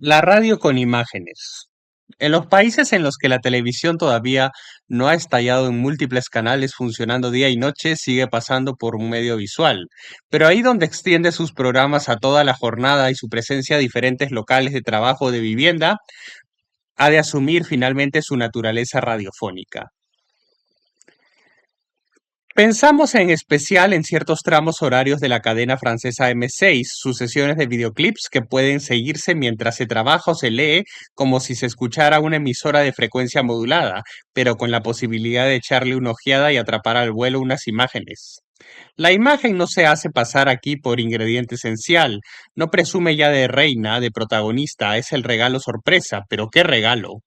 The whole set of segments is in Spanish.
La radio con imágenes. En los países en los que la televisión todavía no ha estallado en múltiples canales funcionando día y noche, sigue pasando por un medio visual. Pero ahí donde extiende sus programas a toda la jornada y su presencia a diferentes locales de trabajo o de vivienda, ha de asumir finalmente su naturaleza radiofónica. Pensamos en especial en ciertos tramos horarios de la cadena francesa M6, sucesiones de videoclips que pueden seguirse mientras se trabaja o se lee como si se escuchara una emisora de frecuencia modulada, pero con la posibilidad de echarle una ojeada y atrapar al vuelo unas imágenes. La imagen no se hace pasar aquí por ingrediente esencial, no presume ya de reina, de protagonista, es el regalo sorpresa, pero ¿qué regalo?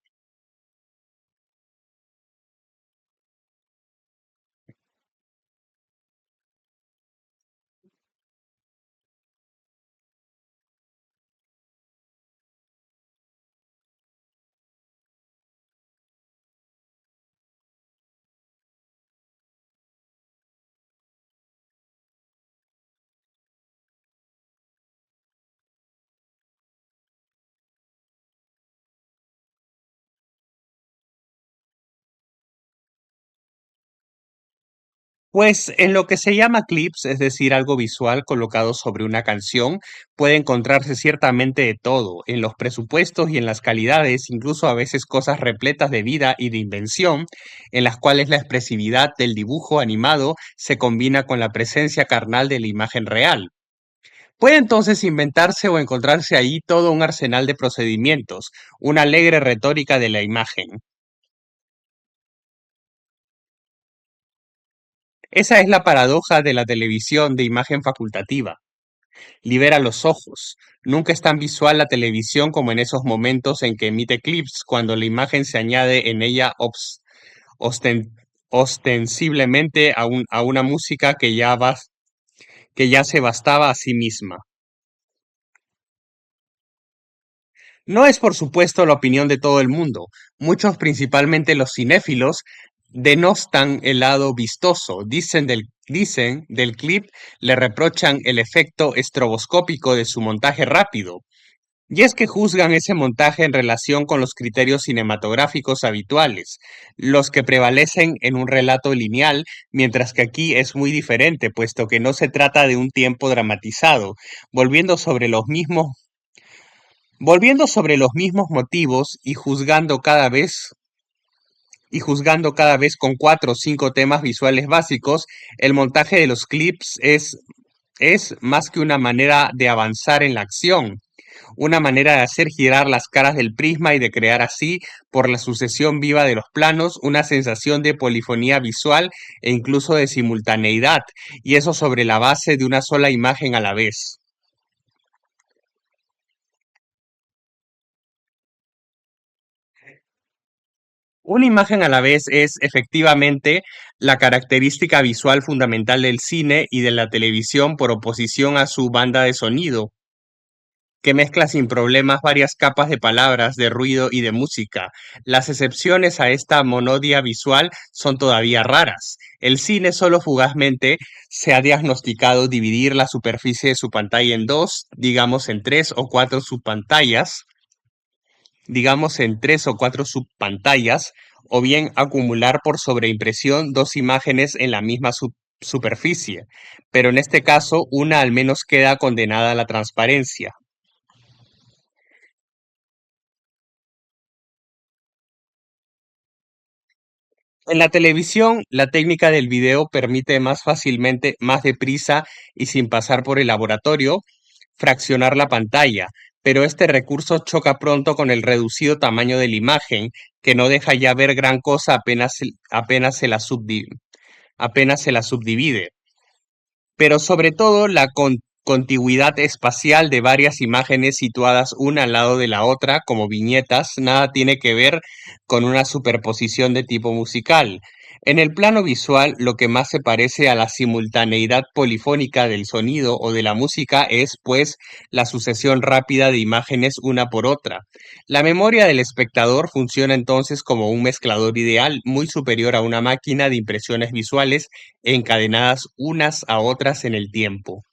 Pues en lo que se llama clips, es decir, algo visual colocado sobre una canción, puede encontrarse ciertamente de todo, en los presupuestos y en las calidades, incluso a veces cosas repletas de vida y de invención, en las cuales la expresividad del dibujo animado se combina con la presencia carnal de la imagen real. Puede entonces inventarse o encontrarse ahí todo un arsenal de procedimientos, una alegre retórica de la imagen. Esa es la paradoja de la televisión de imagen facultativa. Libera los ojos. Nunca es tan visual la televisión como en esos momentos en que emite clips, cuando la imagen se añade en ella osten- ostensiblemente a una música que ya se bastaba a sí misma. No es, por supuesto, la opinión de todo el mundo. Muchos, principalmente los cinéfilos, denostan el lado vistoso. Dicen del clip, le reprochan el efecto estroboscópico de su montaje rápido. Y es que juzgan ese montaje en relación con los criterios cinematográficos habituales, los que prevalecen en un relato lineal, mientras que aquí es muy diferente, puesto que no se trata de un tiempo dramatizado, volviendo sobre los mismos, volviendo sobre los mismos motivos y juzgando cada vez con cuatro o cinco temas visuales básicos, el montaje de los clips es más que una manera de avanzar en la acción, una manera de hacer girar las caras del prisma y de crear así, por la sucesión viva de los planos, una sensación de polifonía visual e incluso de simultaneidad, y eso sobre la base de una sola imagen a la vez. Una imagen a la vez es efectivamente la característica visual fundamental del cine y de la televisión por oposición a su banda de sonido, que mezcla sin problemas varias capas de palabras, de ruido y de música. Las excepciones a esta monodia visual son todavía raras. El cine solo fugazmente se ha diagnosticado dividir la superficie de su pantalla en dos, digamos en tres o cuatro subpantallas, o bien acumular por sobreimpresión dos imágenes en la misma superficie, pero en este caso una al menos queda condenada a la transparencia. En la televisión, la técnica del video permite más fácilmente, más deprisa y sin pasar por el laboratorio, fraccionar la pantalla, pero este recurso choca pronto con el reducido tamaño de la imagen, que no deja ya ver gran cosa apenas se la subdivide. Pero sobre todo la contigüidad espacial de varias imágenes situadas una al lado de la otra como viñetas nada tiene que ver con una superposición de tipo musical. En el plano visual, lo que más se parece a la simultaneidad polifónica del sonido o de la música es, pues, la sucesión rápida de imágenes una por otra. La memoria del espectador funciona entonces como un mezclador ideal, muy superior a una máquina de impresiones visuales encadenadas unas a otras en el tiempo.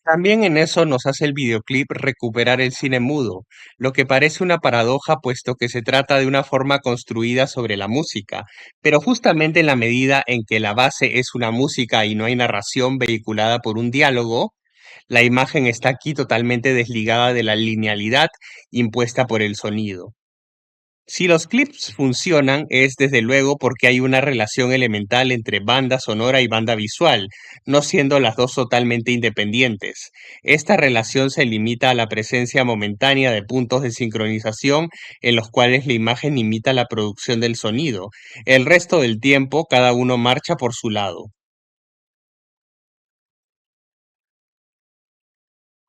También en eso nos hace el videoclip recuperar el cine mudo, lo que parece una paradoja puesto que se trata de una forma construida sobre la música, pero justamente en la medida en que la base es una música y no hay narración vehiculada por un diálogo, la imagen está aquí totalmente desligada de la linealidad impuesta por el sonido. Si los clips funcionan es desde luego porque hay una relación elemental entre banda sonora y banda visual, no siendo las dos totalmente independientes. Esta relación se limita a la presencia momentánea de puntos de sincronización en los cuales la imagen imita la producción del sonido. El resto del tiempo cada uno marcha por su lado.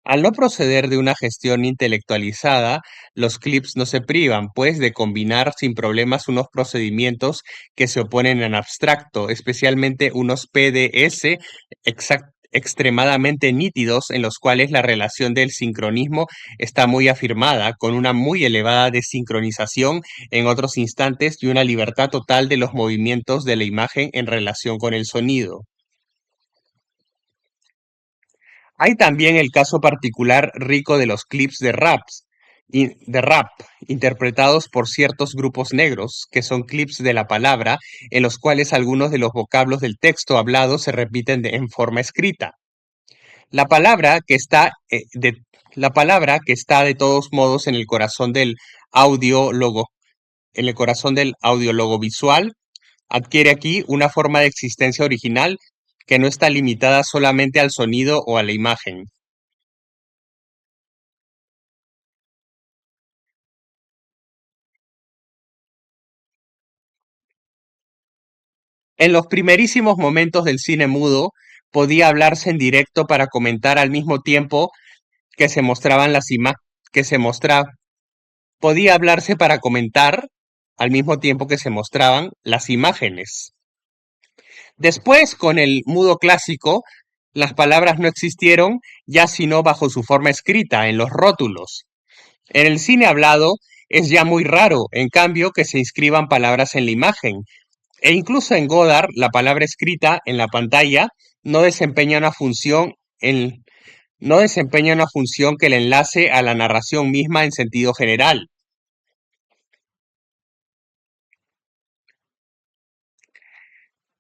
Al no proceder de una gestión intelectualizada, los clips no se privan, pues, de combinar sin problemas unos procedimientos que se oponen en abstracto, especialmente unos PDS extremadamente nítidos en los cuales la relación del sincronismo está muy afirmada, con una muy elevada desincronización en otros instantes y una libertad total de los movimientos de la imagen en relación con el sonido. Hay también el caso particular rico de los clips de rap, interpretados por ciertos grupos negros, que son clips de la palabra, en los cuales algunos de los vocablos del texto hablado se repiten en forma escrita. La palabra que está la palabra que está de todos modos en el corazón del audio logo, en el corazón del audiólogo visual, adquiere aquí una forma de existencia original que no está limitada solamente al sonido o a la imagen. En los primerísimos momentos del cine mudo, podía hablarse en directo para comentar al mismo tiempo que se mostraban las imágenes, que se mostraba, podía hablarse para comentar al mismo tiempo que se mostraban las imágenes. Después, con el mudo clásico, las palabras no existieron ya sino bajo su forma escrita, en los rótulos. En el cine hablado es ya muy raro, en cambio, que se inscriban palabras en la imagen, e incluso en Godard, la palabra escrita en la pantalla no desempeña una función no desempeña una función que le enlace a la narración misma en sentido general.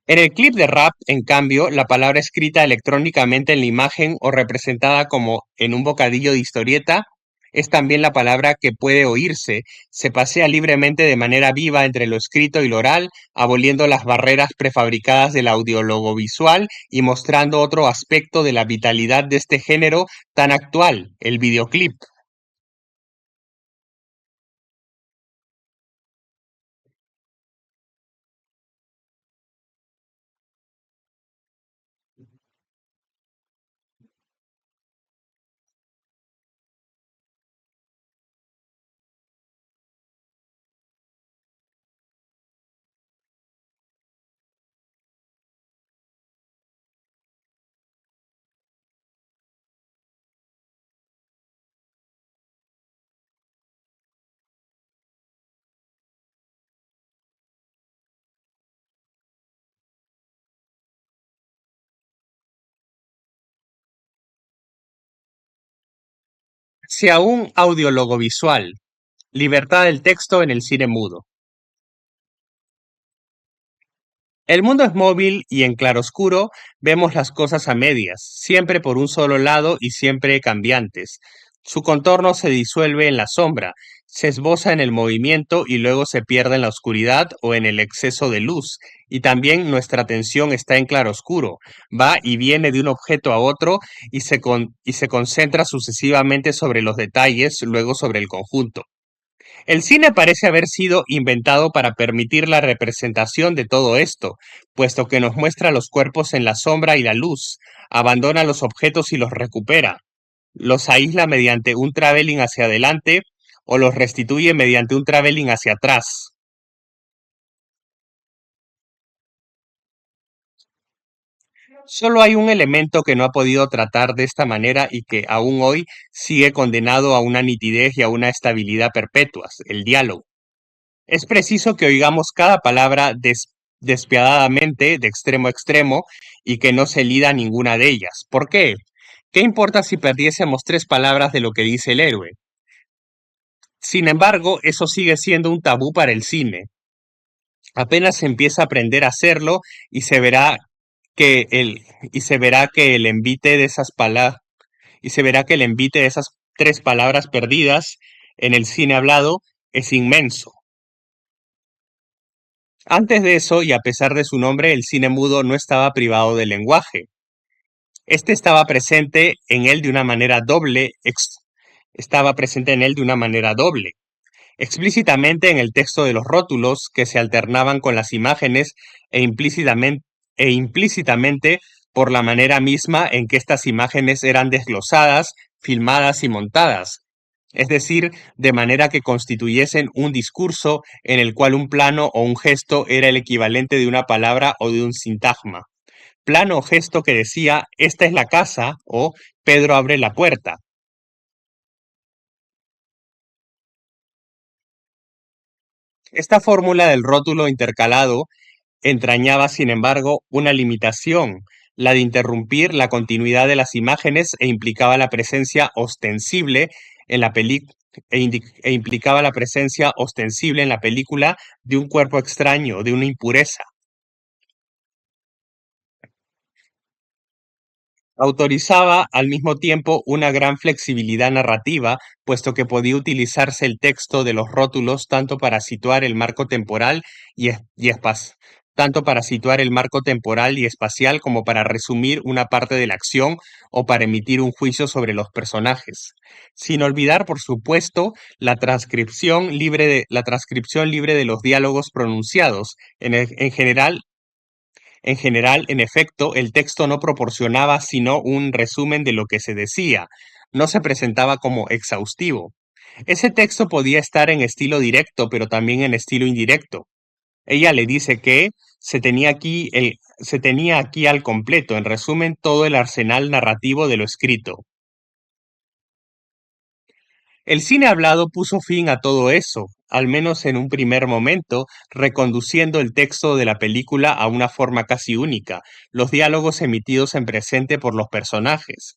En el clip de rap, en cambio, la palabra escrita electrónicamente en la imagen o representada como en un bocadillo de historieta es también la palabra que puede oírse, se pasea libremente de manera viva entre lo escrito y lo oral, aboliendo las barreras prefabricadas del audiólogo visual y mostrando otro aspecto de la vitalidad de este género tan actual, el videoclip. Sea un audiólogo visual, libertad del texto en el cine mudo. El mundo es móvil y en claroscuro vemos las cosas a medias, siempre por un solo lado y siempre cambiantes. Su contorno se disuelve en la sombra, se esboza en el movimiento y luego se pierde en la oscuridad o en el exceso de luz. Y también nuestra atención está en claroscuro, va y viene de un objeto a otro y se concentra sucesivamente sobre los detalles, luego sobre el conjunto. El cine parece haber sido inventado para permitir la representación de todo esto, puesto que nos muestra los cuerpos en la sombra y la luz, abandona los objetos y los recupera, los aísla mediante un traveling hacia adelante o los restituye mediante un traveling hacia atrás. Solo hay un elemento que no ha podido tratar de esta manera y que aún hoy sigue condenado a una nitidez y a una estabilidad perpetuas, el diálogo. Es preciso que oigamos cada palabra despiadadamente, de extremo a extremo, y que no se lida ninguna de ellas. ¿Por qué? ¿Qué importa si perdiésemos tres palabras de lo que dice el héroe? Sin embargo, eso sigue siendo un tabú para el cine. Apenas se empieza a aprender a hacerlo y se verá que el, y se verá que el envite de esas palabras, y se verá que el envite de esas tres palabras perdidas en el cine hablado es inmenso. Antes de eso, y a pesar de su nombre, el cine mudo no estaba privado del lenguaje. Este estaba presente en él de una manera doble, explícitamente en el texto de los rótulos que se alternaban con las imágenes e implícitamente por la manera misma en que estas imágenes eran desglosadas, filmadas y montadas, es decir, de manera que constituyesen un discurso en el cual un plano o un gesto era el equivalente de una palabra o de un sintagma. Plano o gesto que decía, esta es la casa o Pedro abre la puerta. Esta fórmula del rótulo intercalado entrañaba, sin embargo, una limitación, la de interrumpir la continuidad de las imágenes e implicaba la presencia ostensible en la implicaba la presencia ostensible en la película de un cuerpo extraño, de una impureza. Autorizaba al mismo tiempo una gran flexibilidad narrativa, puesto que podía utilizarse el texto de los rótulos tanto para situar el marco temporal y, es- y espas- tanto para situar el marco temporal y espacial como para resumir una parte de la acción o para emitir un juicio sobre los personajes. Sin olvidar, por supuesto, la transcripción libre de los diálogos pronunciados. En efecto, el texto no proporcionaba sino un resumen de lo que se decía, no se presentaba como exhaustivo. Ese texto podía estar en estilo directo, pero también en estilo indirecto. Ella le dice que se tenía aquí al completo, en resumen, todo el arsenal narrativo de lo escrito. El cine hablado puso fin a todo eso, al menos en un primer momento, reconduciendo el texto de la película a una forma casi única, los diálogos emitidos en presente por los personajes.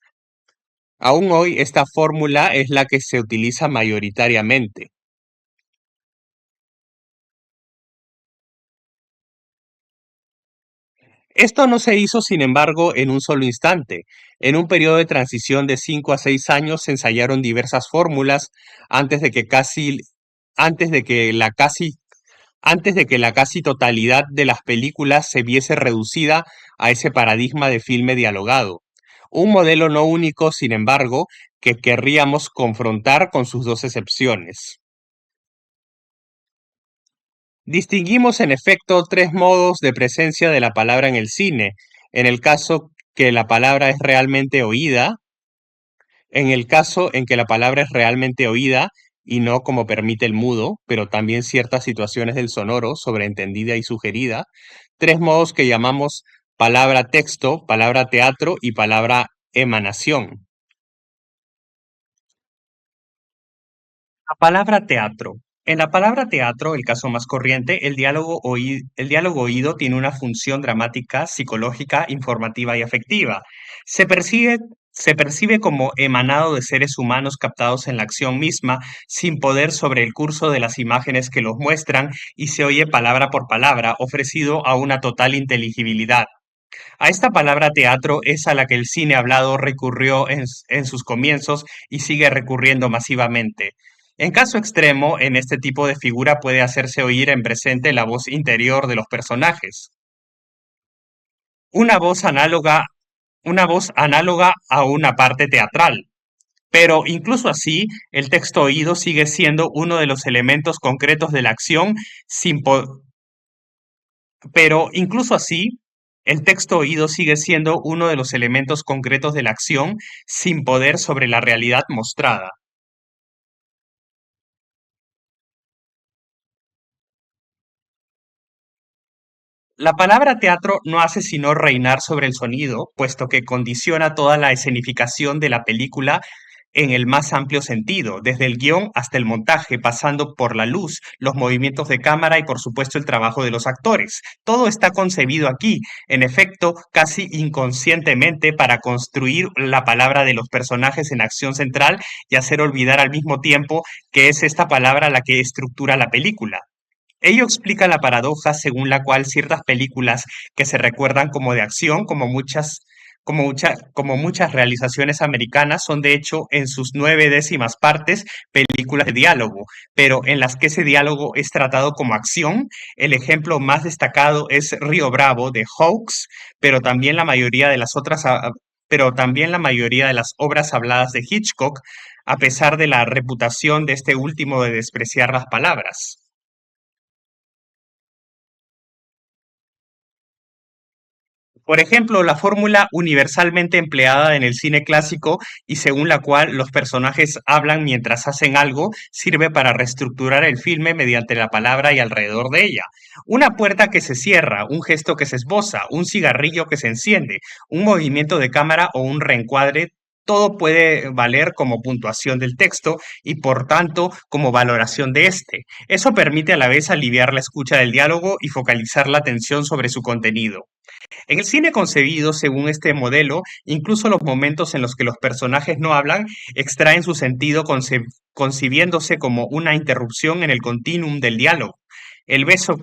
Aún hoy esta fórmula es la que se utiliza mayoritariamente. Esto no se hizo, sin embargo, en un solo instante. En un periodo de transición de 5 a 6 años se ensayaron diversas fórmulas antes de que casi antes de que la casi antes de que la casi totalidad de las películas se viese reducida a ese paradigma de filme dialogado. Un modelo no único, sin embargo, que querríamos confrontar con sus dos excepciones. Distinguimos en efecto tres modos de presencia de la palabra en el cine. En el caso que la palabra es realmente oída, en el caso en que la palabra es realmente oída y no como permite el mudo, pero también ciertas situaciones del sonoro, sobreentendida y sugerida, tres modos que llamamos palabra texto, palabra teatro y palabra emanación. La palabra teatro. En la palabra teatro, el caso más corriente, el diálogo oído tiene una función dramática, psicológica, informativa y afectiva. Se percibe, se percibe como emanado de seres humanos captados en la acción misma, sin poder sobre el curso de las imágenes que los muestran, y se oye palabra por palabra, ofrecido a una total inteligibilidad. A esta palabra teatro es a la que el cine hablado recurrió en sus comienzos y sigue recurriendo masivamente. En caso extremo, en este tipo de figura puede hacerse oír en presente la voz interior de los personajes, una voz análoga, una voz análoga a una parte teatral. Pero incluso así, el texto oído sigue siendo uno de los elementos concretos de la acción sin, po- Pero incluso así, el texto oído sigue siendo uno de los elementos concretos de la acción sin poder sobre la realidad mostrada. La palabra teatro no hace sino reinar sobre el sonido, puesto que condiciona toda la escenificación de la película en el más amplio sentido, desde el guión hasta el montaje, pasando por la luz, los movimientos de cámara y por supuesto el trabajo de los actores. Todo está concebido aquí, en efecto, casi inconscientemente para construir la palabra de los personajes en acción central y hacer olvidar al mismo tiempo que es esta palabra la que estructura la película. Ello explica la paradoja según la cual ciertas películas que se recuerdan como de acción, como muchas realizaciones americanas, son de hecho en sus 9 décimas partes películas de diálogo, pero en las que ese diálogo es tratado como acción. El ejemplo más destacado es Río Bravo de Hawks, pero también la mayoría de las pero también la mayoría de las obras habladas de Hitchcock, a pesar de la reputación de este último de despreciar las palabras. Por ejemplo, la fórmula universalmente empleada en el cine clásico y según la cual los personajes hablan mientras hacen algo sirve para reestructurar el filme mediante la palabra y alrededor de ella. Una puerta que se cierra, un gesto que se esboza, un cigarrillo que se enciende, un movimiento de cámara o un reencuadre. Todo puede valer como puntuación del texto y por tanto como valoración de este. Eso permite a la vez aliviar la escucha del diálogo y focalizar la atención sobre su contenido. En el cine concebido según este modelo, incluso los momentos en los que los personajes no hablan extraen su sentido concibiéndose como una interrupción en el continuum del diálogo. El beso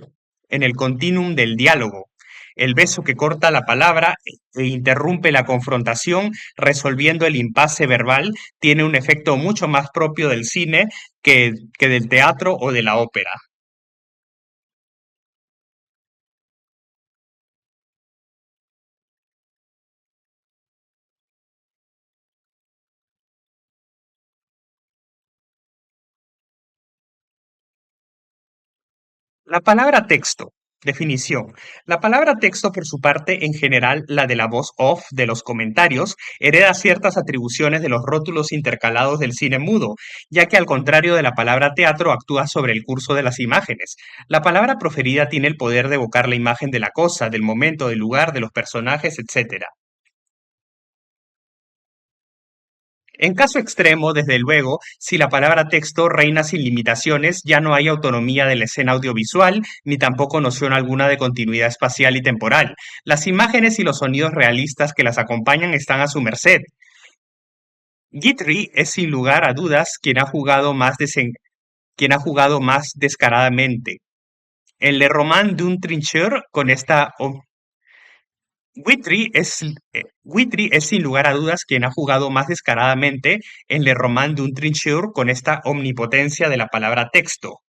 en el continuum del diálogo. El beso que corta la palabra e interrumpe la confrontación, resolviendo el impasse verbal, tiene un efecto mucho más propio del cine que del teatro o de la ópera. La palabra texto. Definición. La palabra texto, por su parte, en general la de la voz off de los comentarios, hereda ciertas atribuciones de los rótulos intercalados del cine mudo, ya que al contrario de la palabra teatro actúa sobre el curso de las imágenes. La palabra proferida tiene el poder de evocar la imagen de la cosa, del momento, del lugar, de los personajes, etc. En caso extremo, desde luego, si la palabra texto reina sin limitaciones, ya no hay autonomía de la escena audiovisual, ni tampoco noción alguna de continuidad espacial y temporal. Las imágenes y los sonidos realistas que las acompañan están a su merced. Guitry es sin lugar a dudas quien ha jugado más descaradamente. En Le Roman d'un Trincheur, con esta Witry es sin lugar a dudas quien ha jugado más descaradamente en Le Roman d'un Trincheur con esta omnipotencia de la palabra texto.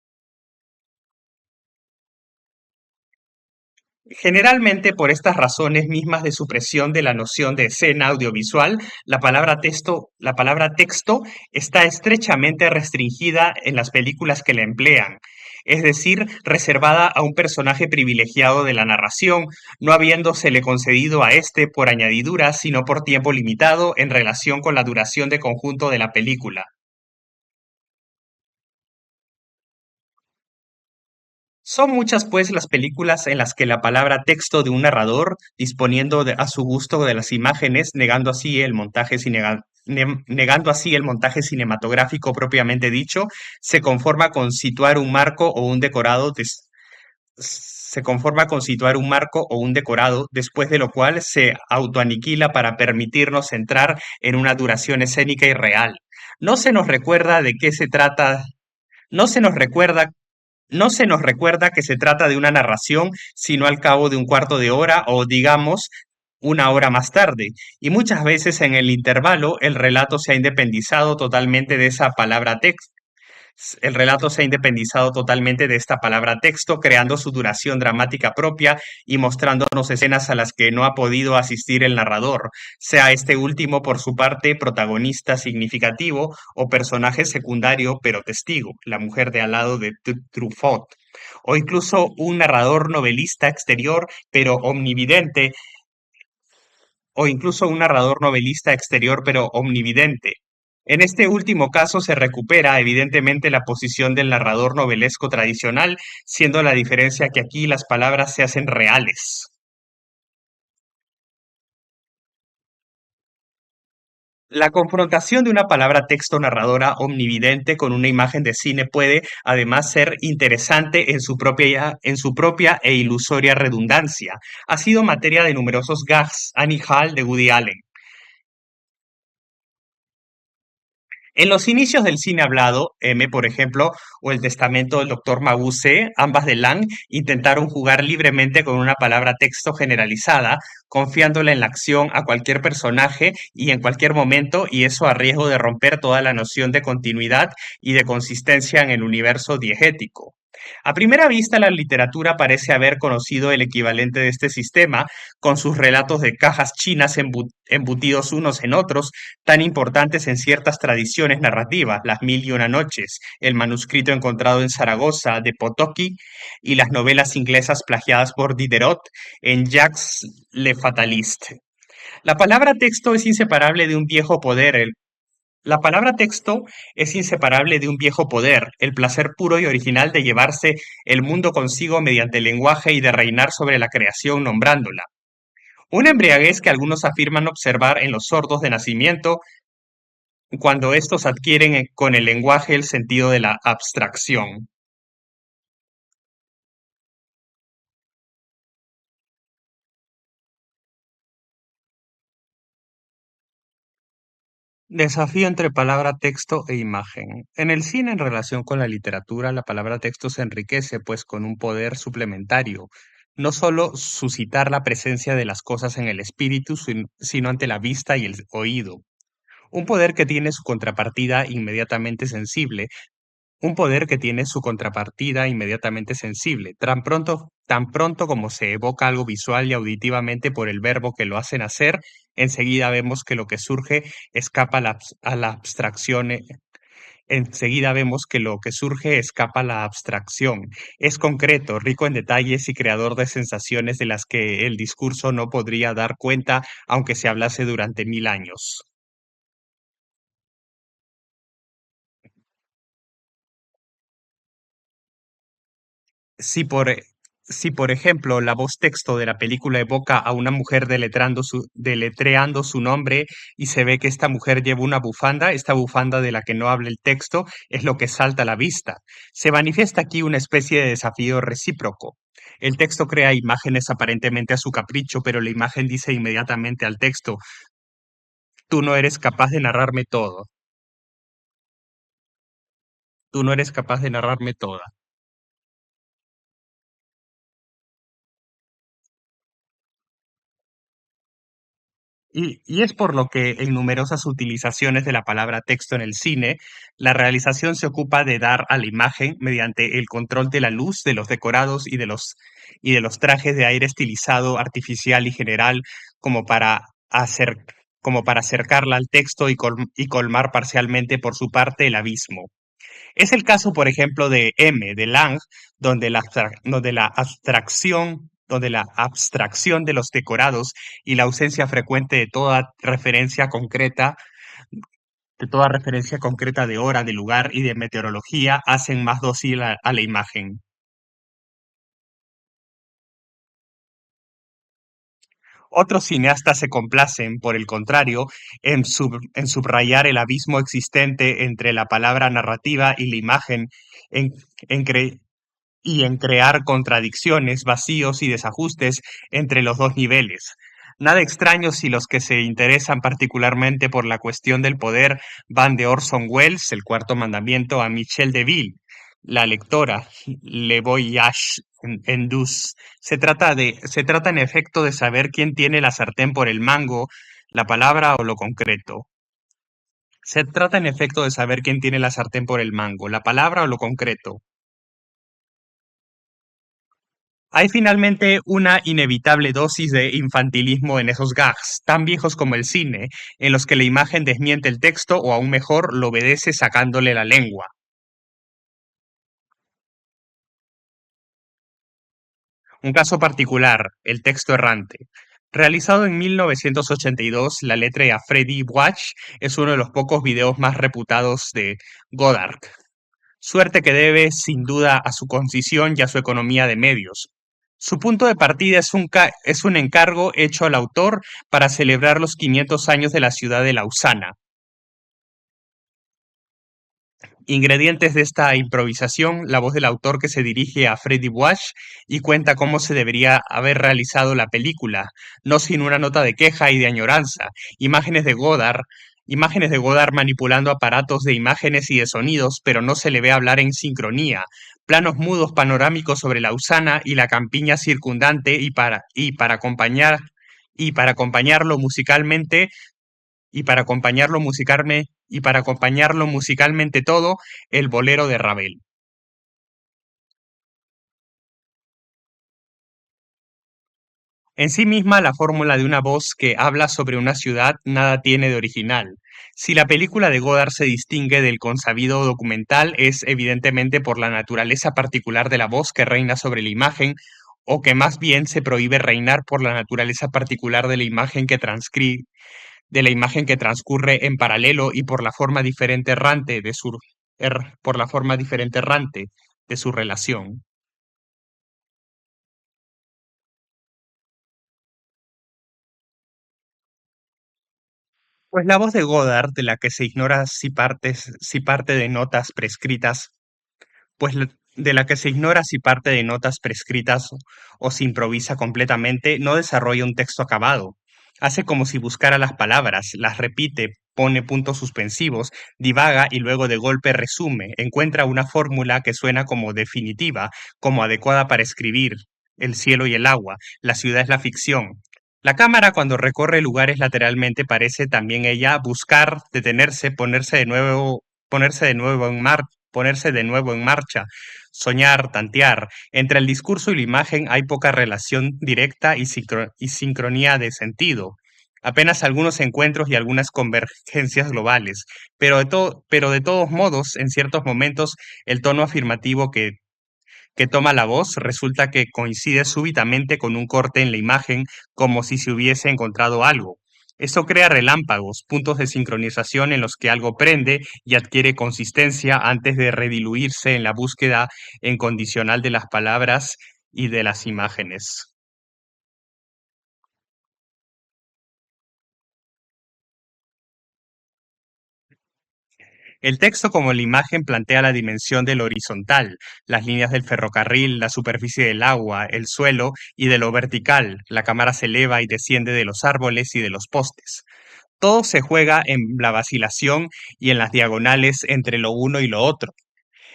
Generalmente por estas razones mismas de supresión de la noción de escena audiovisual, la palabra texto está estrechamente restringida en las películas que la emplean, es decir, reservada a un personaje privilegiado de la narración, no habiéndosele concedido a éste por añadidura, sino por tiempo limitado en relación con la duración de conjunto de la película. Son muchas, pues, las películas en las que la palabra texto de un narrador, disponiendo a su gusto de las imágenes, negando así el montaje cinematográfico propiamente dicho, se conforma con situar un marco o un decorado se conforma con situar un marco o un decorado, después de lo cual se autoaniquila para permitirnos entrar en una duración escénica y real. No se nos recuerda de qué se trata, no se nos recuerda no se nos recuerda que se trata de una narración, sino al cabo de un cuarto de hora o, digamos, una hora más tarde. Y muchas veces en el intervalo el relato se ha independizado totalmente de esa palabra texto. El relato se ha independizado totalmente de esta palabra texto, creando su duración dramática propia y mostrándonos escenas a las que no ha podido asistir el narrador, sea este último por su parte protagonista significativo o personaje secundario pero testigo, la mujer de al lado de Truffaut, o incluso un narrador novelista exterior pero omnividente, o incluso un narrador novelista exterior pero omnividente. En este último caso se recupera evidentemente la posición del narrador novelesco tradicional, siendo la diferencia que aquí las palabras se hacen reales. La confrontación de una palabra texto narradora omnividente con una imagen de cine puede, además, ser interesante en su propia e ilusoria redundancia. Ha sido materia de numerosos gags. Annie Hall de Woody Allen. En los inicios del cine hablado, M, por ejemplo, o El testamento del doctor Mabuse, ambas de Lang, intentaron jugar libremente con una palabra texto generalizada, confiándola en la acción a cualquier personaje y en cualquier momento, y eso a riesgo de romper toda la noción de continuidad y de consistencia en el universo diegético. A primera vista, la literatura parece haber conocido el equivalente de este sistema, con sus relatos de cajas chinas embutidos unos en otros, tan importantes en ciertas tradiciones narrativas, las Mil y una noches, el manuscrito encontrado en Zaragoza de Potocki y las novelas inglesas plagiadas por Diderot en Jacques Le Fataliste. La palabra texto es inseparable de un viejo poder, la palabra texto es inseparable de un viejo poder, el placer puro y original de llevarse el mundo consigo mediante el lenguaje y de reinar sobre la creación nombrándola. Una embriaguez que algunos afirman observar en los sordos de nacimiento cuando estos adquieren con el lenguaje el sentido de la abstracción. Desafío entre palabra texto e imagen. En el cine, en relación con la literatura, la palabra texto se enriquece, pues, con un poder suplementario. No solo suscitar la presencia de las cosas en el espíritu, sino ante la vista y el oído. Un poder que tiene su contrapartida inmediatamente sensible, un poder que tiene su contrapartida inmediatamente sensible, tan pronto como se evoca algo visual y auditivamente por el verbo que lo hace nacer, enseguida vemos que lo que surge escapa a la abstracción. Enseguida vemos que lo que surge escapa a la abstracción. Es concreto, rico en detalles y creador de sensaciones de las que el discurso no podría dar cuenta aunque se hablase durante 1000 años. Si por, e- si por ejemplo la voz texto de la película evoca a una mujer deletreando su nombre y se ve que esta mujer lleva una bufanda, esta bufanda de la que no habla el texto es lo que salta a la vista. Se manifiesta aquí una especie de desafío recíproco. El texto crea imágenes aparentemente a su capricho, pero la imagen dice inmediatamente al texto, tú no eres capaz de narrarme todo, tú no eres capaz de narrarme toda. Y es por lo que en numerosas utilizaciones de la palabra texto en el cine, la realización se ocupa de dar a la imagen, mediante el control de la luz, de los decorados y de los trajes de aire estilizado, artificial y general, como para hacer, como para acercarla al texto y colmar parcialmente por su parte el abismo. Es el caso, por ejemplo, de M, de Lang, donde la abstracción de los decorados y la ausencia frecuente de toda referencia concreta de hora, de lugar y de meteorología hacen más dócil a la imagen. Otros cineastas se complacen, por el contrario, en subrayar el abismo existente entre la palabra narrativa y la imagen, en, en cre- y en crear contradicciones, vacíos y desajustes entre los dos niveles. Nada extraño si los que se interesan particularmente por la cuestión del poder van de Orson Welles, El cuarto mandamiento, a Michel Deville, la lectora, Le Voyage en Douce. Se trata en efecto de saber quién tiene la sartén por el mango, la palabra o lo concreto. Se trata en efecto de saber quién tiene la sartén por el mango, la palabra o lo concreto. Hay finalmente una inevitable dosis de infantilismo en esos gags, tan viejos como el cine, en los que la imagen desmiente el texto o aún mejor lo obedece sacándole la lengua. Un caso particular, el texto errante. Realizado en 1982, la letra de A Freddy Watch es uno de los pocos videos más reputados de Goddard. Suerte que debe, sin duda, a su concisión y a su economía de medios. Su punto de partida es un encargo hecho al autor para celebrar los 500 años de la ciudad de Lausana. Ingredientes de esta improvisación: la voz del autor que se dirige a Freddie Walsh y cuenta cómo se debería haber realizado la película, no sin una nota de queja y de añoranza. Imágenes de Godard, imágenes de Godard manipulando aparatos de imágenes y de sonidos, pero no se le ve hablar en sincronía. Planos mudos panorámicos sobre Lausana y la campiña circundante y para acompañarlo musicalmente y para acompañarlo musicalmente todo, el bolero de Ravel. En sí misma, la fórmula de una voz que habla sobre una ciudad nada tiene de original. Si la película de Godard se distingue del consabido documental, es evidentemente por la naturaleza particular de la voz que reina sobre la imagen, o que más bien se prohíbe reinar por la naturaleza particular de la imagen de la imagen que transcurre en paralelo y por la forma diferente por la forma diferente errante de su relación. Pues la voz de Godard, de la que se ignora si parte de notas prescritas, de la que se ignora si parte de notas prescritas o se improvisa completamente, no desarrolla un texto acabado. Hace como si buscara las palabras, las repite, pone puntos suspensivos, divaga y luego de golpe resume, encuentra una fórmula que suena como definitiva, como adecuada para escribir: el cielo y el agua, la ciudad es la ficción. La cámara, cuando recorre lugares lateralmente, parece también ella buscar detenerse, ponerse de nuevo en marcha, soñar, tantear. Entre el discurso y la imagen hay poca relación directa y sincronía de sentido. Apenas algunos encuentros y algunas convergencias globales, pero de todos modos, en ciertos momentos, el tono afirmativo que toma la voz resulta que coincide súbitamente con un corte en la imagen, como si se hubiese encontrado algo. Eso crea relámpagos, puntos de sincronización en los que algo prende y adquiere consistencia antes de rediluirse en la búsqueda incondicional de las palabras y de las imágenes. El texto como la imagen plantea la dimensión del horizontal, las líneas del ferrocarril, la superficie del agua, el suelo, y de lo vertical, la cámara se eleva y desciende de los árboles y de los postes. Todo se juega en la vacilación y en las diagonales entre lo uno y lo otro.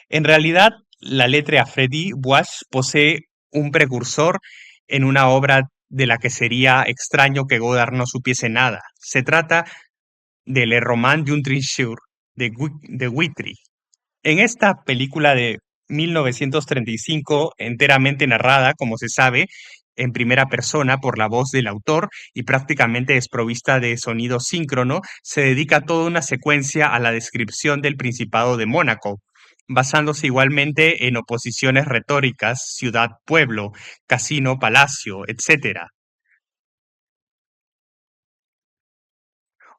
En realidad, la letra Freddy Wash posee un precursor en una obra de la que sería extraño que Godard no supiese nada. Se trata de Le Roman d'un Trincheur de Guitry. En esta película de 1935, enteramente narrada, como se sabe, en primera persona por la voz del autor y prácticamente desprovista de sonido síncrono, se dedica toda una secuencia a la descripción del Principado de Mónaco, basándose igualmente en oposiciones retóricas, ciudad-pueblo, casino-palacio, etc.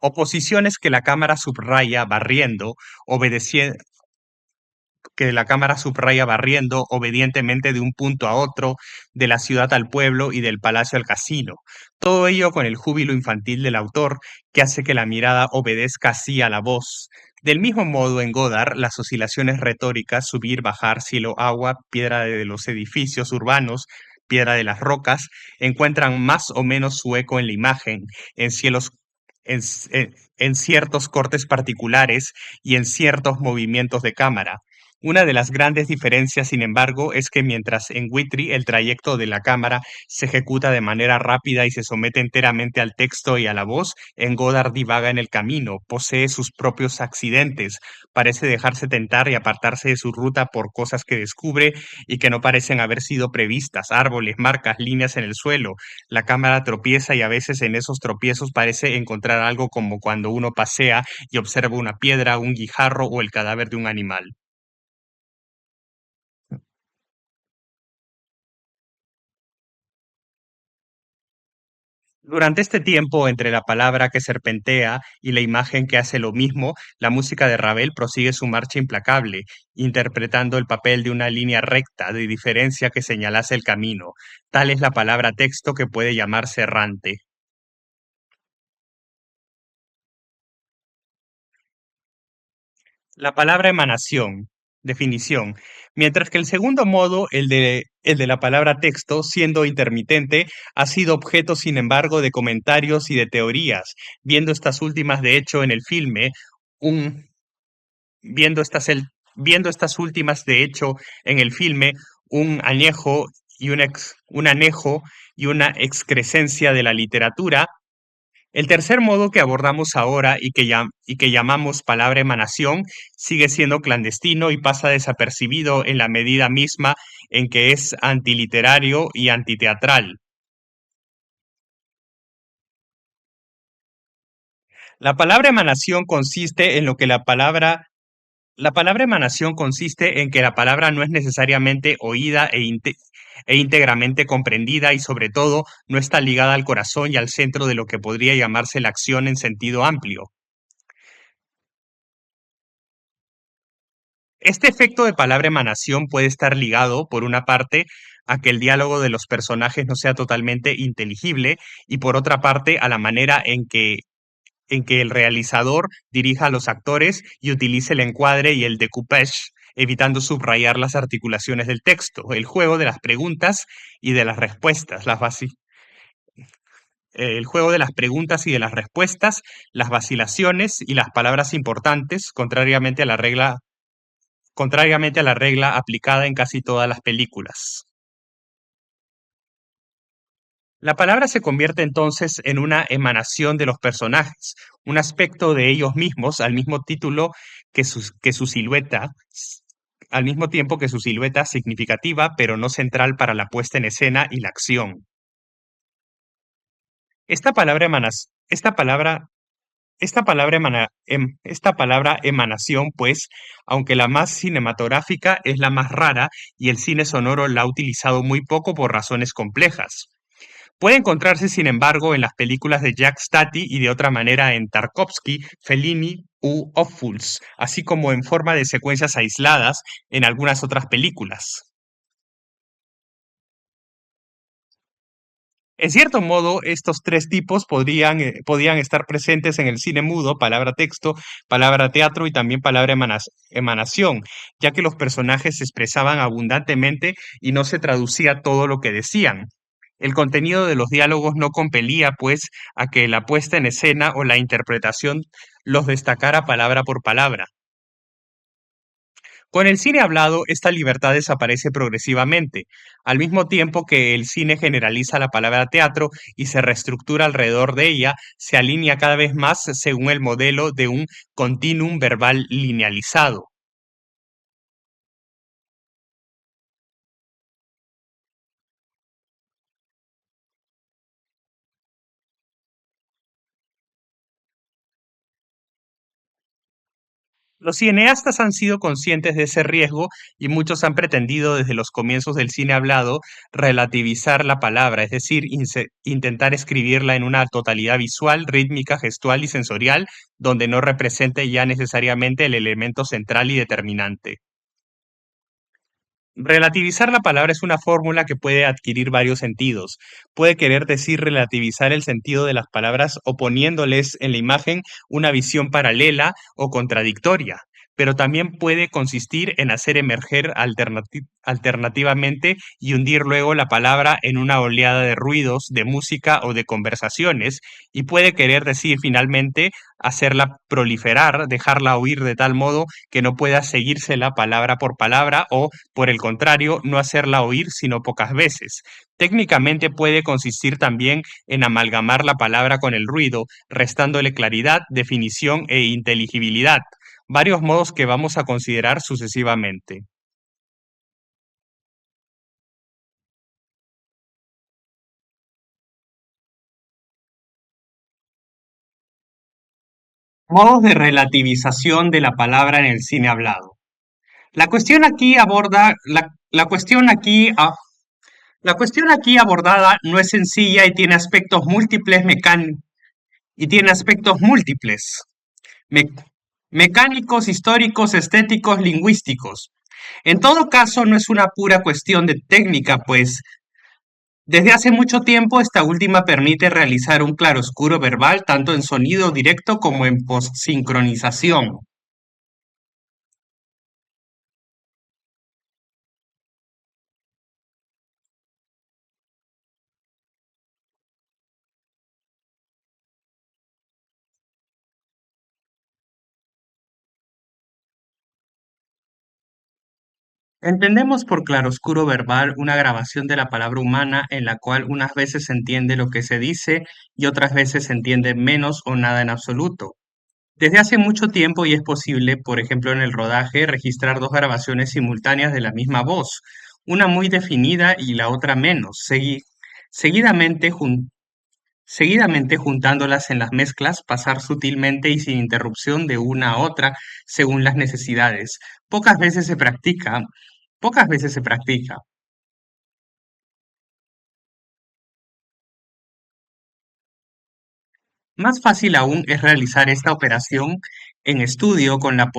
Oposiciones que la cámara subraya barriendo, obedeci- obedientemente de un punto a otro, de la ciudad al pueblo y del palacio al casino. Todo ello con el júbilo infantil del autor, que hace que la mirada obedezca así a la voz. Del mismo modo, en Godard, las oscilaciones retóricas, subir, bajar, cielo, agua, piedra de los edificios urbanos, piedra de las rocas, encuentran más o menos su eco en la imagen, en cielos, en ciertos cortes particulares y en ciertos movimientos de cámara. Una de las grandes diferencias, sin embargo, es que mientras en Witry el trayecto de la cámara se ejecuta de manera rápida y se somete enteramente al texto y a la voz, en Godard divaga en el camino, posee sus propios accidentes, parece dejarse tentar y apartarse de su ruta por cosas que descubre y que no parecen haber sido previstas: árboles, marcas, líneas en el suelo. La cámara tropieza y a veces en esos tropiezos parece encontrar algo, como cuando uno pasea y observa una piedra, un guijarro o el cadáver de un animal. Durante este tiempo, entre la palabra que serpentea y la imagen que hace lo mismo, la música de Ravel prosigue su marcha implacable, interpretando el papel de una línea recta de diferencia que señalase el camino. Tal es la palabra texto, que puede llamarse errante. La palabra emanación, definición. Mientras que el segundo modo, el de la palabra texto, siendo intermitente, ha sido objeto, sin embargo, de comentarios y de teorías, viendo estas últimas, de hecho, en el filme, un, viendo estas, el- viendo estas últimas, de hecho, en el filme, un añejo un anejo y una excrescencia de la literatura. El tercer modo que abordamos ahora y que llamamos palabra emanación sigue siendo clandestino y pasa desapercibido en la medida misma en que es antiliterario y antiteatral. La palabra emanación consiste en lo que la palabra emanación consiste en que la palabra no es necesariamente oída e íntegramente comprendida y sobre todo no está ligada al corazón y al centro de lo que podría llamarse la acción en sentido amplio. Este efecto de palabra emanación puede estar ligado, por una parte, a que el diálogo de los personajes no sea totalmente inteligible y por otra parte a la manera en que el realizador dirija a los actores y utilice el encuadre y el decoupage, evitando subrayar las articulaciones del texto, el juego de las preguntas y de las respuestas, el juego de las preguntas y de las respuestas, las vacilaciones y las palabras importantes, contrariamente a la regla aplicada en casi todas las películas. La palabra se convierte entonces en una emanación de los personajes, un aspecto de ellos mismos que su silueta, al mismo tiempo que su silueta significativa, pero no central para la puesta en escena y la acción. Esta palabra emanas- esta palabra emanación, pues, aunque la más cinematográfica, es la más rara y el cine sonoro la ha utilizado muy poco por razones complejas. Puede encontrarse, sin embargo, en las películas de Jack Stati y de otra manera en Tarkovsky, Fellini u Ophuls, así como en forma de secuencias aisladas en algunas otras películas. En cierto modo, estos tres tipos podían estar presentes en el cine mudo, palabra texto, palabra teatro y también palabra emanación, ya que los personajes se expresaban abundantemente y no se traducía todo lo que decían. El contenido de los diálogos no compelía, pues, a que la puesta en escena o la interpretación los destacara palabra por palabra. Con el cine hablado, esta libertad desaparece progresivamente, al mismo tiempo que el cine generaliza la palabra teatro y se reestructura alrededor de ella, se alinea cada vez más según el modelo de un continuum verbal linealizado. Los cineastas han sido conscientes de ese riesgo y muchos han pretendido desde los comienzos del cine hablado relativizar la palabra, es decir, intentar escribirla en una totalidad visual, rítmica, gestual y sensorial, donde no represente ya necesariamente el elemento central y determinante. Relativizar la palabra es una fórmula que puede adquirir varios sentidos. Puede querer decir relativizar el sentido de las palabras oponiéndoles en la imagen una visión paralela o contradictoria, pero también puede consistir en hacer emerger alternativamente y hundir luego la palabra en una oleada de ruidos, de música o de conversaciones, y puede querer decir finalmente hacerla proliferar, dejarla oír de tal modo que no pueda seguírsela palabra por palabra o por el contrario, no hacerla oír sino pocas veces. Técnicamente puede consistir también en amalgamar la palabra con el ruido, restándole claridad, definición e inteligibilidad, varios modos que vamos a considerar sucesivamente. Modos de relativización de la palabra en el cine hablado. La cuestión aquí aborda, la cuestión aquí abordada no es sencilla y tiene aspectos múltiples. Me- mecánicos, históricos, estéticos, lingüísticos. En todo caso, no es una pura cuestión de técnica, pues desde hace mucho tiempo esta última permite realizar un claroscuro verbal tanto en sonido directo como en postsincronización. Entendemos por claroscuro verbal una grabación de la palabra humana en la cual unas veces se entiende lo que se dice y otras veces se entiende menos o nada en absoluto. Desde hace mucho tiempo y es posible, por ejemplo en el rodaje, registrar dos grabaciones simultáneas de la misma voz, una muy definida y la otra menos, seguidamente, seguidamente juntándolas en las mezclas, pasar sutilmente y sin interrupción de una a otra según las necesidades. Pocas veces se practica, pocas veces se practica. Más fácil aún es realizar esta operación en estudio con la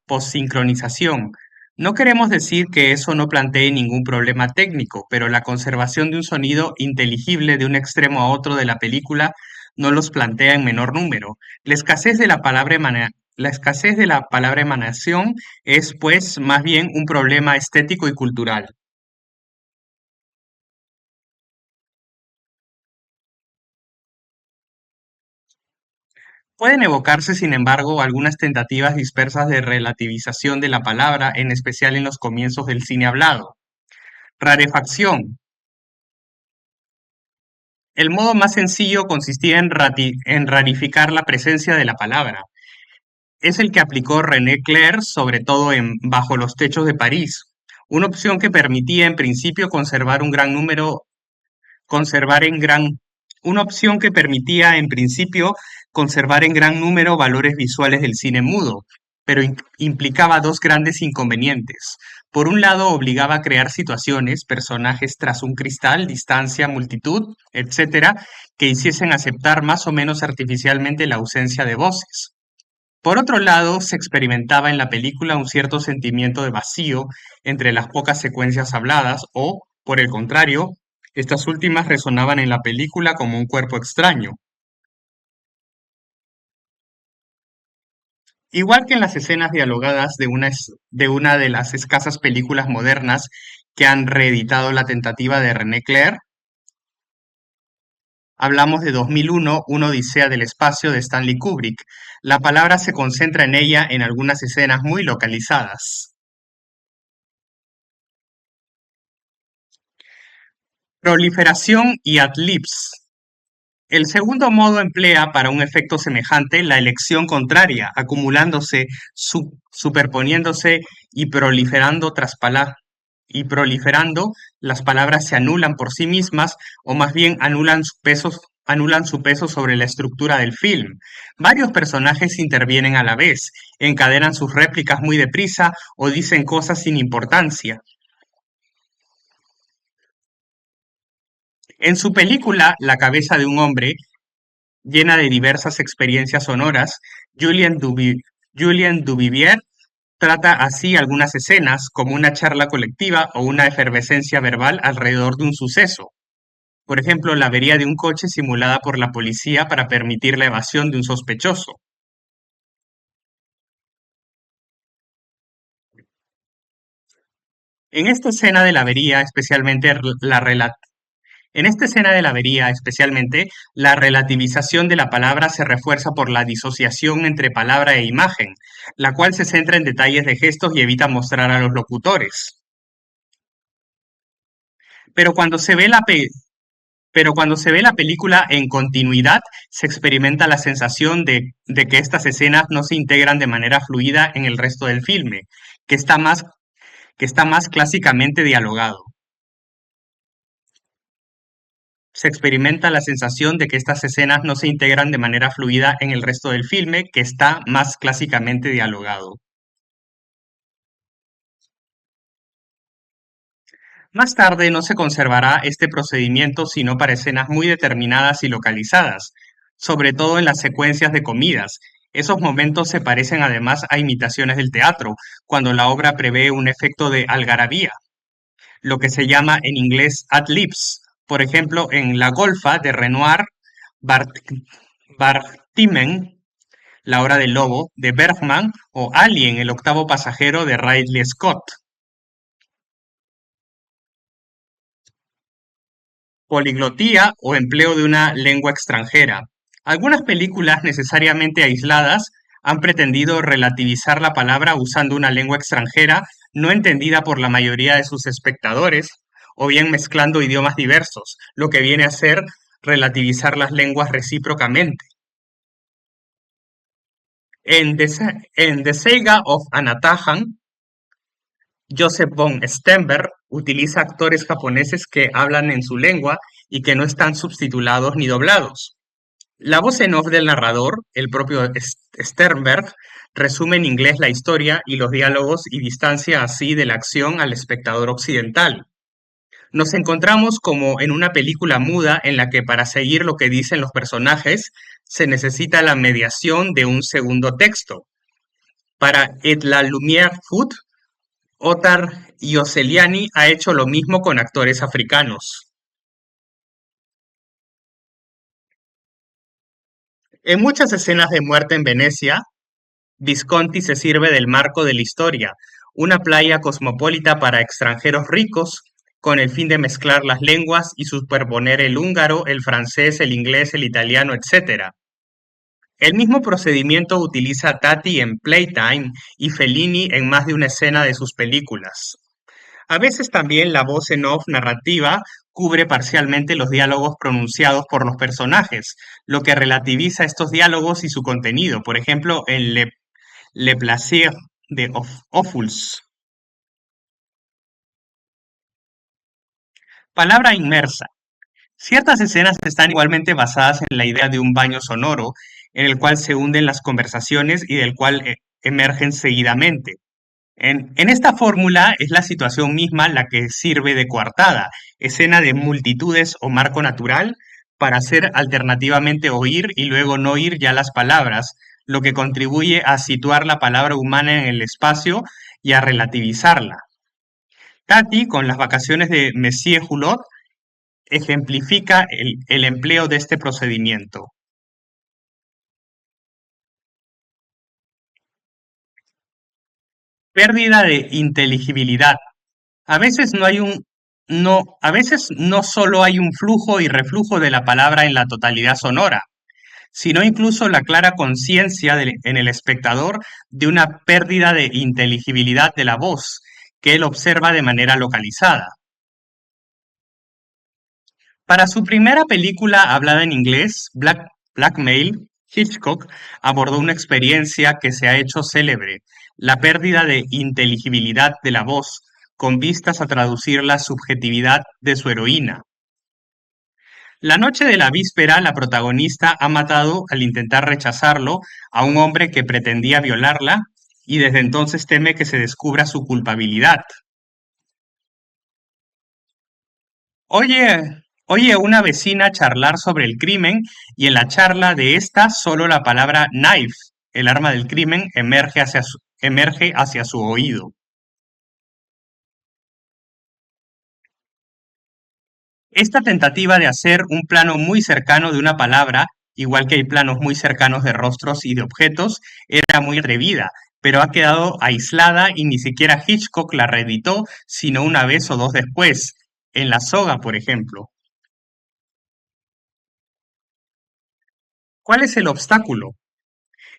posincronización. No queremos decir que eso no plantee ningún problema técnico, pero la conservación de un sonido inteligible de un extremo a otro de la película no los plantea en menor número. La escasez de la palabra emanación es, pues, más bien un problema estético y cultural. Pueden evocarse, sin embargo, algunas tentativas dispersas de relativización de la palabra, en especial en los comienzos del cine hablado. Rarefacción. El modo más sencillo consistía en rarificar la presencia de la palabra. Es el que aplicó René Clair, sobre todo en Bajo los techos de París, una opción que permitía en principio conservar en gran, una opción que permitía en principio conservar en gran número valores visuales del cine mudo, pero implicaba dos grandes inconvenientes. Por un lado, obligaba a crear situaciones, personajes tras un cristal, distancia, multitud, etcétera, que hiciesen aceptar más o menos artificialmente la ausencia de voces. Por otro lado, se experimentaba en la película un cierto sentimiento de vacío entre las pocas secuencias habladas o, por el contrario, estas últimas resonaban en la película como un cuerpo extraño. Igual que en las escenas dialogadas de una de las escasas películas modernas que han reeditado la tentativa de René Clair, hablamos de 2001, Una Odisea del Espacio de Stanley Kubrick. La palabra se concentra en ella en algunas escenas muy localizadas. Proliferación y adlibs. El segundo modo emplea para un efecto semejante la elección contraria, acumulándose, superponiéndose y proliferando y proliferando, las palabras se anulan por sí mismas o más bien anulan su peso sobre la estructura del film. Varios personajes intervienen a la vez, encadenan sus réplicas muy deprisa o dicen cosas sin importancia. En su película La cabeza de un hombre, llena de diversas experiencias sonoras, Julien Duvivier trata así algunas escenas como una charla colectiva o una efervescencia verbal alrededor de un suceso. Por ejemplo, la avería de un coche simulada por la policía para permitir la evasión de un sospechoso. En esta escena de la avería, especialmente en esta escena de la avería, especialmente, la relativización de la palabra se refuerza por la disociación entre palabra e imagen, la cual se centra en detalles de gestos y evita mostrar a los locutores. Pero cuando se ve la, pe- pero cuando se ve la película en continuidad, se experimenta la sensación de que estas escenas no se integran de manera fluida en el resto del filme, que está más, que está más clásicamente dialogado. Se experimenta la sensación de que estas escenas no se integran de manera fluida en el resto del filme, que está más clásicamente dialogado. Más tarde no se conservará este procedimiento sino para escenas muy determinadas y localizadas, sobre todo en las secuencias de comidas. Esos momentos se parecen además a imitaciones del teatro, cuando la obra prevé un efecto de algarabía, lo que se llama en inglés ad-libs. Por ejemplo, en La Golfa de Renoir, Bart Bartimen, La Hora del Lobo de Bergman o Alien, el octavo pasajero de Ridley Scott. Poliglotía o empleo de una lengua extranjera. Algunas películas necesariamente aisladas Han pretendido relativizar la palabra usando una lengua extranjera no entendida por la mayoría de sus espectadores, o bien mezclando idiomas diversos, lo que viene a ser relativizar las lenguas recíprocamente. En The Saga of Anatahan, Joseph von Stenberg utiliza actores japoneses que hablan en su lengua y que no están subtitulados ni doblados. La voz en off del narrador, el propio Sternberg, resume en inglés la historia y los diálogos y distancia así de la acción al espectador occidental. Nos encontramos como en una película muda en la que para seguir lo que dicen los personajes se necesita la mediación de un segundo texto. Para Et la Lumière Foot, Otar Ioseliani ha hecho lo mismo con actores africanos. En muchas escenas de muerte en Venecia, Visconti se sirve del marco de la historia, una playa cosmopolita para extranjeros ricos, con el fin de mezclar las lenguas y superponer el húngaro, el francés, el inglés, el italiano, etc. El mismo procedimiento utiliza Tati en Playtime y Fellini en más de una escena de sus películas. A veces también la voz en off narrativa cubre parcialmente los diálogos pronunciados por los personajes, lo que relativiza estos diálogos y su contenido. Por ejemplo, en Le Plaisir de Ophuls. Palabra inmersa. Ciertas escenas están igualmente basadas en la idea de un baño sonoro, en el cual se hunden las conversaciones y del cual emergen seguidamente. En esta fórmula es la situación misma la que sirve de coartada, escena de multitudes o marco natural, para hacer alternativamente oír y luego no oír ya las palabras, lo que contribuye a situar la palabra humana en el espacio y a relativizarla. Tati, con las vacaciones de Monsieur Hulot, ejemplifica el empleo de este procedimiento. Pérdida de inteligibilidad. A veces no solo hay un flujo y reflujo de la palabra en la totalidad sonora, sino incluso la clara conciencia en el espectador de una pérdida de inteligibilidad de la voz, que él observa de manera localizada. Para su primera película hablada en inglés, Blackmail, Hitchcock abordó una experiencia que se ha hecho célebre, la pérdida de inteligibilidad de la voz, con vistas a traducir la subjetividad de su heroína. La noche de la víspera, la protagonista ha matado, al intentar rechazarlo, a un hombre que pretendía violarla y desde entonces teme que se descubra su culpabilidad. Oye a una vecina charlar sobre el crimen y en la charla de esta solo la palabra knife, el arma del crimen, emerge hacia su oído. Esta tentativa de hacer un plano muy cercano de una palabra, igual que hay planos muy cercanos de rostros y de objetos, era muy atrevida, pero ha quedado aislada y ni siquiera Hitchcock la reeditó, sino una vez o dos después, en La Soga, por ejemplo. ¿Cuál es el obstáculo?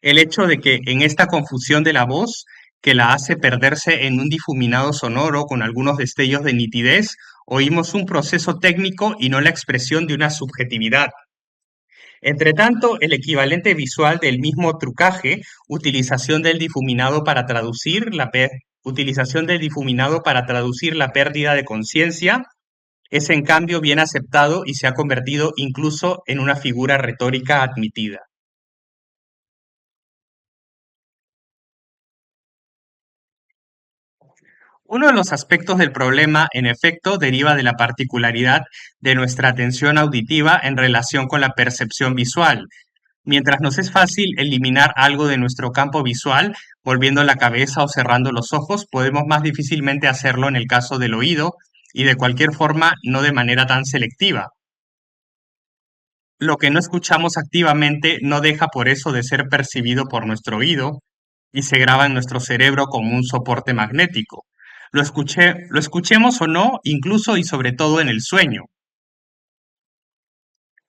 El hecho de que en esta confusión de la voz, que la hace perderse en un difuminado sonoro con algunos destellos de nitidez, oímos un proceso técnico y no la expresión de una subjetividad. Entretanto, el equivalente visual del mismo trucaje, utilización del difuminado para traducir la pérdida de conciencia, es en cambio bien aceptado y se ha convertido incluso en una figura retórica admitida. Uno de los aspectos del problema, en efecto, deriva de la particularidad de nuestra atención auditiva en relación con la percepción visual. Mientras nos es fácil eliminar algo de nuestro campo visual, volviendo la cabeza o cerrando los ojos, podemos más difícilmente hacerlo en el caso del oído y de cualquier forma no de manera tan selectiva. Lo que no escuchamos activamente no deja por eso de ser percibido por nuestro oído y se graba en nuestro cerebro como un soporte magnético. Lo escuchemos o no, incluso y sobre todo en el sueño,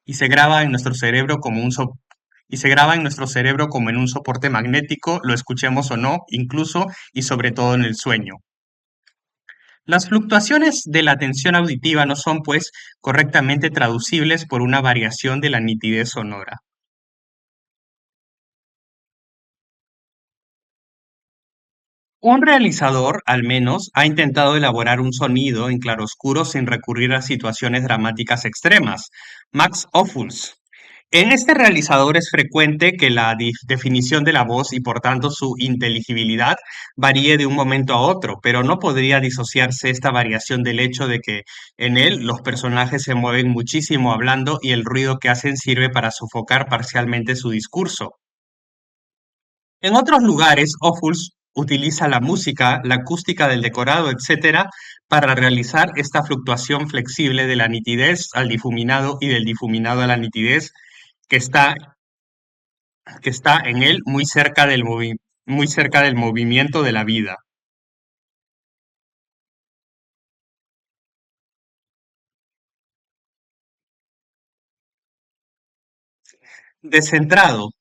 y se graba en nuestro cerebro como y se graba en nuestro cerebro como en un soporte magnético, lo escuchemos o no, incluso y sobre todo en el sueño. Las fluctuaciones de la tensión auditiva no son, pues, correctamente traducibles por una variación de la nitidez sonora. Un realizador, al menos, ha intentado elaborar un sonido en claroscuro sin recurrir a situaciones dramáticas extremas. Max Ophuls. En este realizador es frecuente que la definición de la voz y por tanto su inteligibilidad varíe de un momento a otro, pero no podría disociarse esta variación del hecho de que en él los personajes se mueven muchísimo hablando y el ruido que hacen sirve para sofocar parcialmente su discurso. En otros lugares, Ophuls utiliza la música, la acústica del decorado, etcétera, para realizar esta fluctuación flexible de la nitidez al difuminado y del difuminado a la nitidez que está, que está en él muy cerca del movimiento de la vida. Descentrado.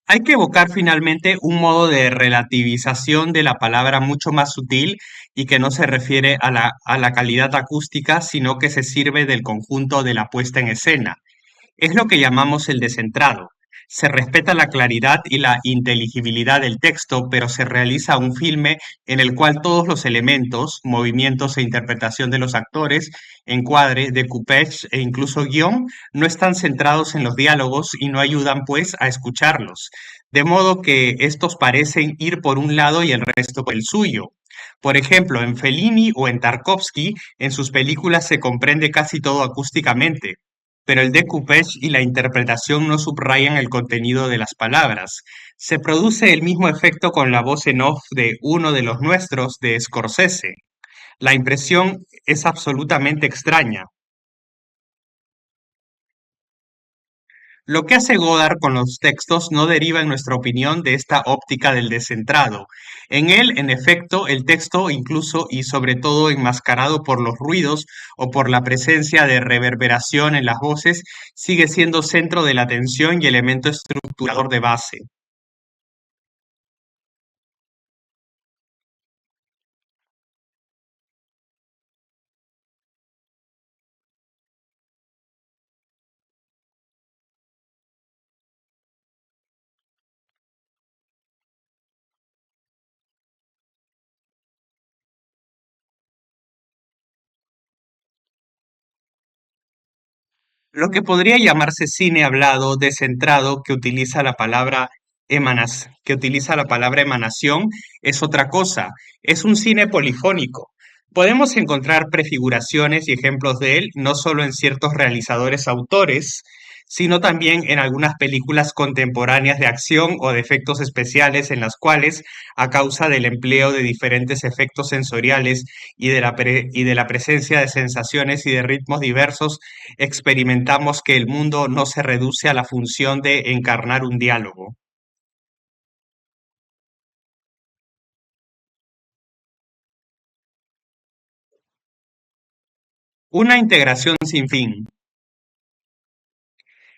Hay que evocar finalmente un modo de relativización de la palabra mucho más sutil y que no se refiere a la calidad acústica, sino que se sirve del conjunto de la puesta en escena. Es lo que llamamos el descentrado. Se respeta la claridad y la inteligibilidad del texto, pero se realiza un filme en el cual todos los elementos, movimientos e interpretación de los actores, encuadre, decoupage e incluso guión, no están centrados en los diálogos y no ayudan pues a escucharlos. De modo que estos parecen ir por un lado y el resto por el suyo. Por ejemplo, en Fellini o en Tarkovsky, en sus películas se comprende casi todo acústicamente, pero el decoupage y la interpretación no subrayan el contenido de las palabras. Se produce el mismo efecto con la voz en off de Uno de los nuestros de Scorsese. La impresión es absolutamente extraña. Lo que hace Godard con los textos no deriva, en nuestra opinión, de esta óptica del descentrado. En él, en efecto, el texto, incluso y sobre todo enmascarado por los ruidos o por la presencia de reverberación en las voces, sigue siendo centro de la atención y elemento estructurador de base. Lo que podría llamarse cine hablado descentrado que utiliza la palabra emanación es otra cosa, es un cine polifónico. Podemos encontrar prefiguraciones y ejemplos de él no solo en ciertos realizadores autores, sino también en algunas películas contemporáneas de acción o de efectos especiales en las cuales, a causa del empleo de diferentes efectos sensoriales y de la presencia de sensaciones y de ritmos diversos, experimentamos que el mundo no se reduce a la función de encarnar un diálogo. Una integración sin fin.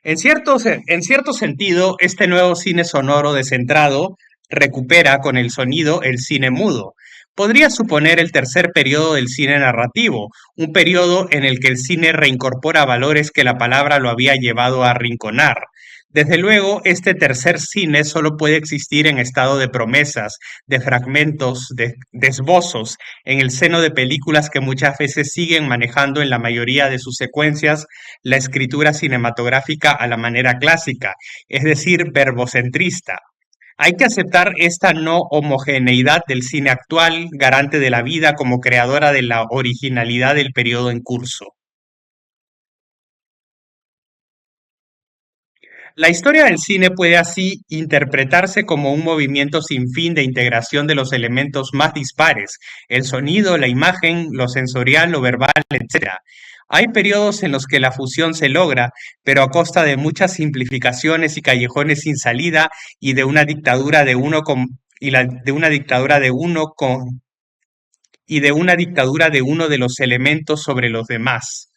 En cierto sentido, este nuevo cine sonoro descentrado recupera con el sonido el cine mudo. Podría suponer el tercer periodo del cine narrativo, un periodo en el que el cine reincorpora valores que la palabra lo había llevado a arrinconar. Desde luego, este tercer cine solo puede existir en estado de promesas, de fragmentos, de esbozos, en el seno de películas que muchas veces siguen manejando en la mayoría de sus secuencias la escritura cinematográfica a la manera clásica, es decir, verbocentrista. Hay que aceptar esta no homogeneidad del cine actual, garante de la vida como creadora de la originalidad del periodo en curso. La historia del cine puede así interpretarse como un movimiento sin fin de integración de los elementos más dispares, el sonido, la imagen, lo sensorial, lo verbal, etc. Hay periodos en los que la fusión se logra, pero a costa de muchas simplificaciones y callejones sin salida y de una dictadura de uno con, y la- de una dictadura de uno con, y de una dictadura de uno de los elementos sobre los demás.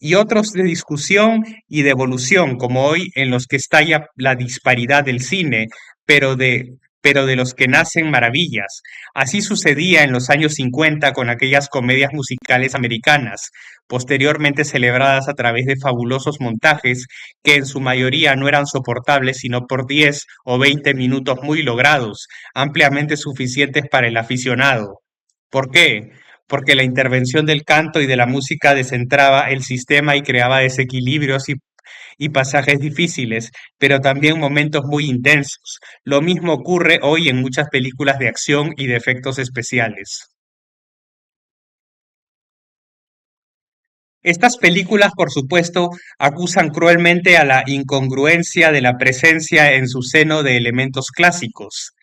y otros de discusión y de evolución, como hoy en los que estalla la disparidad del cine, pero de, pero de los que nacen maravillas. Así sucedía en los años 50 con aquellas comedias musicales americanas, posteriormente celebradas a través de fabulosos montajes que en su mayoría no eran soportables sino por 10 o 20 minutos muy logrados, ampliamente suficientes para el aficionado. ¿Por qué? Porque la intervención del canto y de la música descentraba el sistema y creaba desequilibrios y pasajes difíciles, pero también momentos muy intensos. Lo mismo ocurre hoy en muchas películas de acción y de efectos especiales. Estas películas, por supuesto, acusan cruelmente a la incongruencia de la presencia en su seno de elementos clásicos,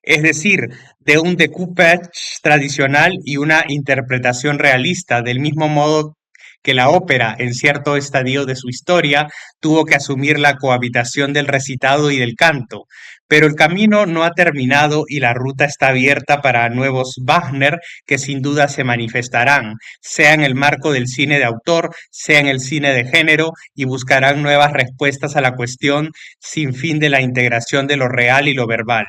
es decir, de un decoupage tradicional y una interpretación realista, del mismo modo que la ópera, en cierto estadio de su historia, tuvo que asumir la cohabitación del recitado y del canto. Pero el camino no ha terminado y la ruta está abierta para nuevos Wagner que sin duda se manifestarán, sea en el marco del cine de autor, sea en el cine de género, y buscarán nuevas respuestas a la cuestión sin fin de la integración de lo real y lo verbal.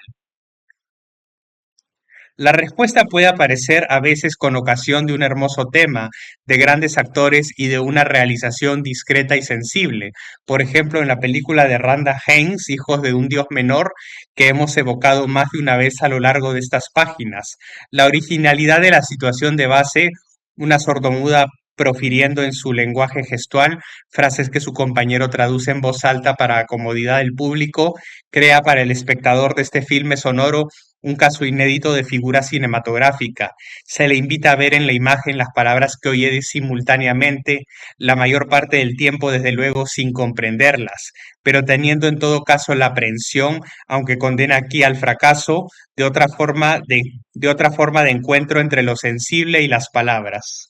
La respuesta puede aparecer a veces con ocasión de un hermoso tema, de grandes actores y de una realización discreta y sensible. Por ejemplo, en la película de Randa Haynes, Hijos de un Dios Menor, que hemos evocado más de una vez a lo largo de estas páginas. La originalidad de la situación de base, una sordomuda profiriendo en su lenguaje gestual frases que su compañero traduce en voz alta para comodidad del público, crea para el espectador de este filme sonoro un caso inédito de figura cinematográfica. Se le invita a ver en la imagen las palabras que oye simultáneamente, la mayor parte del tiempo, desde luego, sin comprenderlas, pero teniendo en todo caso la aprehensión, aunque condena aquí al fracaso, de otra forma de encuentro entre lo sensible y las palabras.